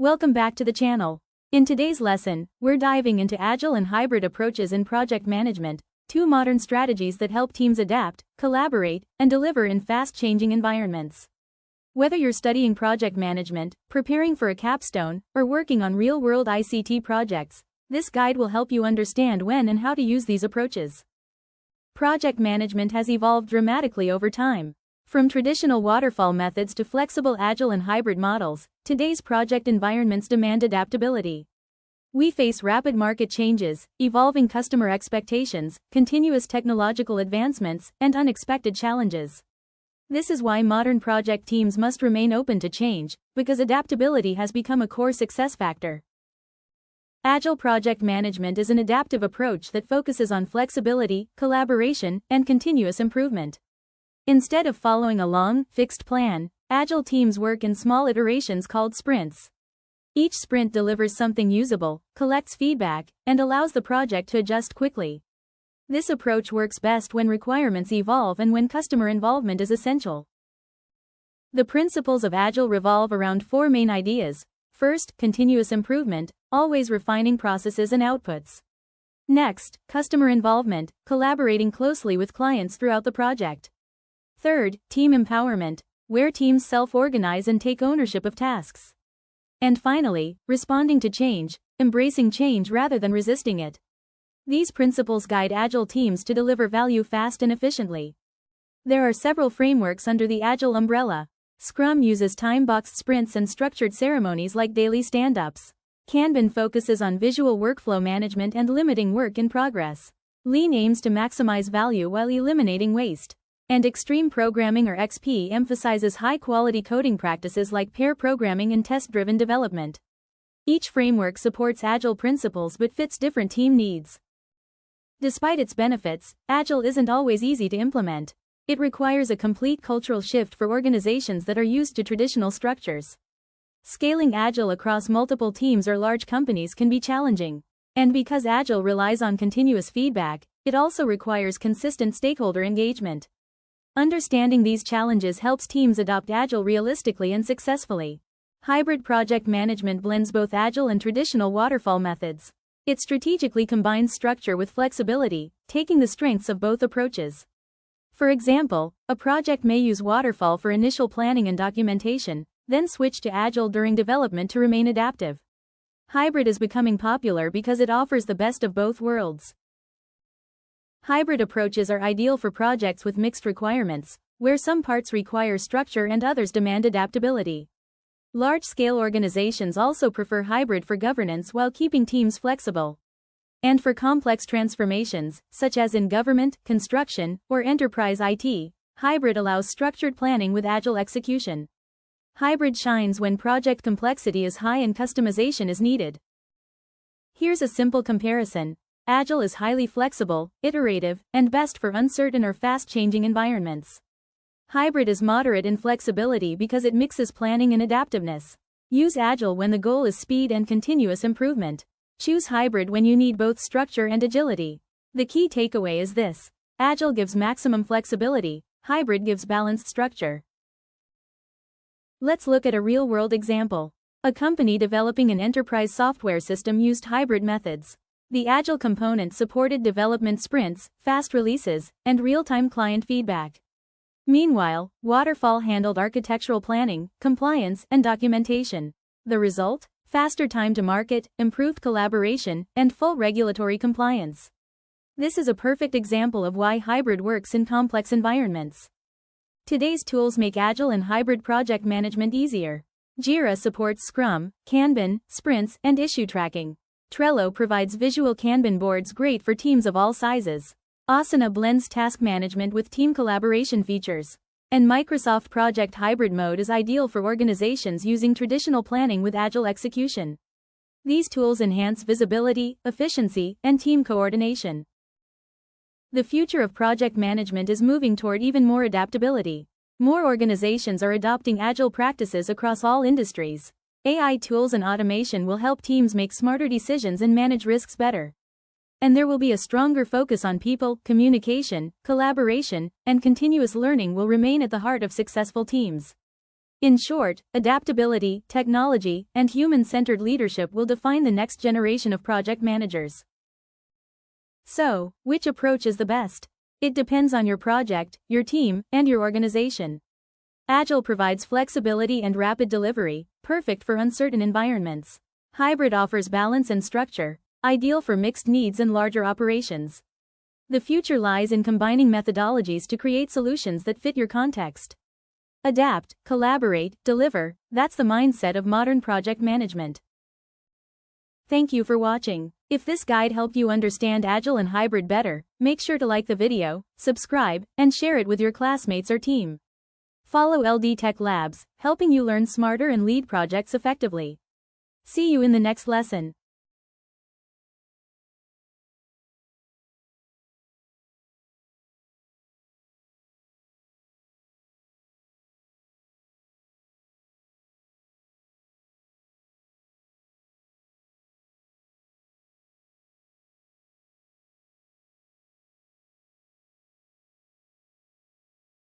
Welcome back to the channel. In today's lesson, we're diving into Agile and Hybrid approaches in project management, two modern strategies that help teams adapt, collaborate, and deliver in fast-changing environments. Whether you're studying project management, preparing for a capstone, or working on real-world ICT projects, this guide will help you understand when and how to use these approaches. Project management has evolved dramatically over time. From traditional waterfall methods to flexible Agile and hybrid models, today's project environments demand adaptability. We face rapid market changes, evolving customer expectations, continuous technological advancements, and unexpected challenges. This is why modern project teams must remain open to change, because adaptability has become a core success factor. Agile project management is an adaptive approach that focuses on flexibility, collaboration, and continuous improvement. Instead of following a long, fixed plan, Agile teams work in small iterations called sprints. Each sprint delivers something usable, collects feedback, and allows the project to adjust quickly. This approach works best when requirements evolve and when customer involvement is essential. The principles of Agile revolve around four main ideas. First, continuous improvement, always refining processes and outputs. Next, customer involvement, collaborating closely with clients throughout the project. Third, team empowerment, where teams self-organize and take ownership of tasks. And finally, responding to change, embracing change rather than resisting it. These principles guide Agile teams to deliver value fast and efficiently. There are several frameworks under the Agile umbrella. Scrum uses time-boxed sprints and structured ceremonies like daily stand-ups. Kanban focuses on visual workflow management and limiting work in progress. Lean aims to maximize value while eliminating waste. And Extreme Programming or XP emphasizes high-quality coding practices like pair programming and test-driven development. Each framework supports Agile principles but fits different team needs. Despite its benefits, Agile isn't always easy to implement. It requires a complete cultural shift for organizations that are used to traditional structures. Scaling Agile across multiple teams or large companies can be challenging. And because Agile relies on continuous feedback, it also requires consistent stakeholder engagement. Understanding these challenges helps teams adopt Agile realistically and successfully. Hybrid project management blends both Agile and traditional waterfall methods. It strategically combines structure with flexibility, taking the strengths of both approaches. For example, a project may use waterfall for initial planning and documentation, then switch to Agile during development to remain adaptive. Hybrid is becoming popular because it offers the best of both worlds. Hybrid approaches are ideal for projects with mixed requirements, where some parts require structure and others demand adaptability. Large-scale organizations also prefer hybrid for governance while keeping teams flexible. And for complex transformations, such as in government, construction, or enterprise IT, hybrid allows structured planning with Agile execution. Hybrid shines when project complexity is high and customization is needed. Here's a simple comparison. Agile is highly flexible, iterative, and best for uncertain or fast-changing environments. Hybrid is moderate in flexibility because it mixes planning and adaptiveness. Use Agile when the goal is speed and continuous improvement. Choose hybrid when you need both structure and agility. The key takeaway is this: Agile gives maximum flexibility, hybrid gives balanced structure. Let's look at a real-world example. A company developing an enterprise software system used hybrid methods. The Agile component supported development sprints, fast releases, and real-time client feedback. Meanwhile, Waterfall handled architectural planning, compliance, and documentation. The result? Faster time to market, improved collaboration, and full regulatory compliance. This is a perfect example of why hybrid works in complex environments. Today's tools make Agile and hybrid project management easier. Jira supports Scrum, Kanban, sprints, and issue tracking. Trello provides visual Kanban boards great for teams of all sizes. Asana blends task management with team collaboration features. And Microsoft Project Hybrid Mode is ideal for organizations using traditional planning with Agile execution. These tools enhance visibility, efficiency, and team coordination. The future of project management is moving toward even more adaptability. More organizations are adopting Agile practices across all industries. AI tools and automation will help teams make smarter decisions and manage risks better. And there will be a stronger focus on people, communication, collaboration, and continuous learning will remain at the heart of successful teams. In short, adaptability, technology, and human-centered leadership will define the next generation of project managers. So, which approach is the best? It depends on your project, your team, and your organization. Agile provides flexibility and rapid delivery, perfect for uncertain environments. Hybrid offers balance and structure, ideal for mixed needs and larger operations. The future lies in combining methodologies to create solutions that fit your context. Adapt, collaborate, deliver, that's the mindset of modern project management. Thank you for watching. If this guide helped you understand Agile and Hybrid better, make sure to like the video, subscribe, and share it with your classmates or team. Follow LD Tech Labs, helping you learn smarter and lead projects effectively. See you in the next lesson.